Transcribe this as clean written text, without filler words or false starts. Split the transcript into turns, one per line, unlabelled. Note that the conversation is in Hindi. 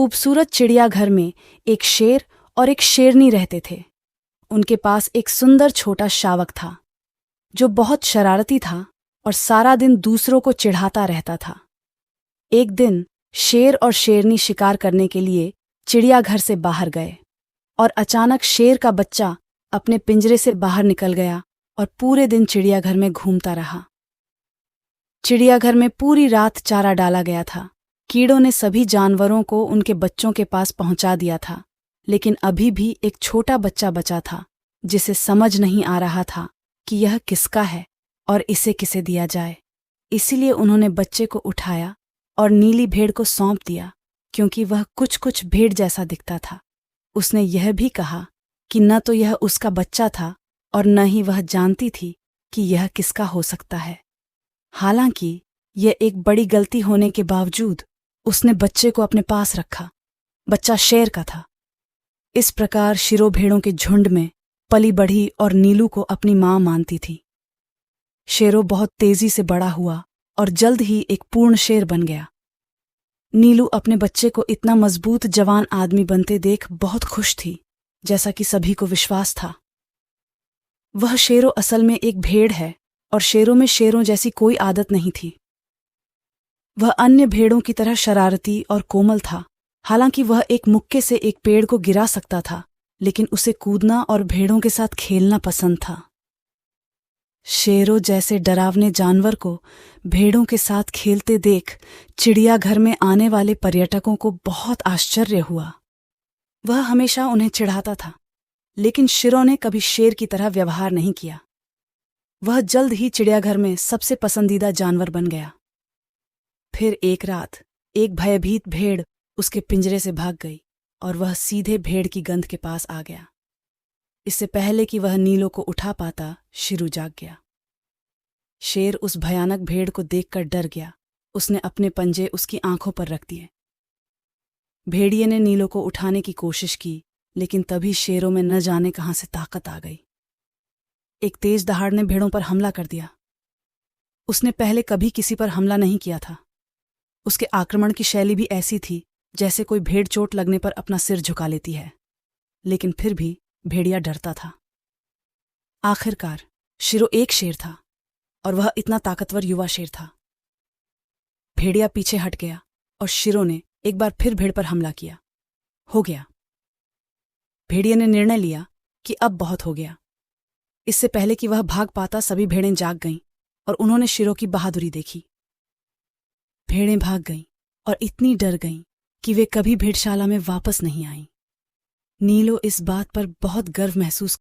खूबसूरत चिड़ियाघर में एक शेर और एक शेरनी रहते थे। उनके पास एक सुंदर छोटा शावक था जो बहुत शरारती था और सारा दिन दूसरों को चिढ़ाता रहता था। एक दिन शेर और शेरनी शिकार करने के लिए चिड़ियाघर से बाहर गए और अचानक शेर का बच्चा अपने पिंजरे से बाहर निकल गया और पूरे दिन चिड़ियाघर में घूमता रहा। चिड़ियाघर में पूरी रात चारा डाला गया था। कीड़ों ने सभी जानवरों को उनके बच्चों के पास पहुंचा दिया था, लेकिन अभी भी एक छोटा बच्चा बचा था जिसे समझ नहीं आ रहा था कि यह किसका है और इसे किसे दिया जाए। इसीलिए उन्होंने बच्चे को उठाया और नीली भेड़ को सौंप दिया, क्योंकि वह कुछ कुछ भेड़ जैसा दिखता था। उसने यह भी कहा कि न तो यह उसका बच्चा था और न ही वह जानती थी कि यह किसका हो सकता है। हालांकि यह एक बड़ी गलती होने के बावजूद उसने बच्चे को अपने पास रखा। बच्चा शेर का था। इस प्रकार शिरो भेड़ों के झुंड में पली बढ़ी और नीलू को अपनी मां मानती थी। शेरो बहुत तेजी से बड़ा हुआ और जल्द ही एक पूर्ण शेर बन गया। नीलू अपने बच्चे को इतना मजबूत जवान आदमी बनते देख बहुत खुश थी, जैसा कि सभी को विश्वास था। वह शेरो असल में एक भेड़ है और शेरों में शेरों जैसी कोई आदत नहीं थी। वह अन्य भेड़ों की तरह शरारती और कोमल था। हालांकि वह एक मुक्के से एक पेड़ को गिरा सकता था, लेकिन उसे कूदना और भेड़ों के साथ खेलना पसंद था। शेरों जैसे डरावने जानवर को भेड़ों के साथ खेलते देख चिड़ियाघर में आने वाले पर्यटकों को बहुत आश्चर्य हुआ। वह हमेशा उन्हें चिढ़ाता था, लेकिन शिरो ने कभी शेर की तरह व्यवहार नहीं किया। वह जल्द ही चिड़ियाघर में सबसे पसंदीदा जानवर बन गया। फिर एक रात एक भयभीत भेड़ उसके पिंजरे से भाग गई और वह सीधे भेड़ की गंध के पास आ गया। इससे पहले कि वह नीलो को उठा पाता, शिरू जाग गया। शेर उस भयानक भेड़ को देखकर डर गया। उसने अपने पंजे उसकी आंखों पर रख दिए। भेड़िए ने नीलो को उठाने की कोशिश की, लेकिन तभी शेरों में न जाने कहां से ताकत आ गई। एक तेज दहाड़ ने भेड़ों पर हमला कर दिया। उसने पहले कभी किसी पर हमला नहीं किया था। उसके आक्रमण की शैली भी ऐसी थी जैसे कोई भेड़ चोट लगने पर अपना सिर झुका लेती है, लेकिन फिर भी भेड़िया डरता था। आखिरकार शिरो एक शेर था और वह इतना ताकतवर युवा शेर था। भेड़िया पीछे हट गया और शिरो ने एक बार फिर भेड़ पर हमला किया। हो गया। भेड़िए ने निर्णय लिया कि अब बहुत हो गया। इससे पहले कि वह भाग पाता, सभी भेड़ें जाग गईं और उन्होंने शिरो की बहादुरी देखी। भेड़ें भाग गईं और इतनी डर गईं कि वे कभी भेड़शाला में वापस नहीं आईं। नीलो इस बात पर बहुत गर्व महसूस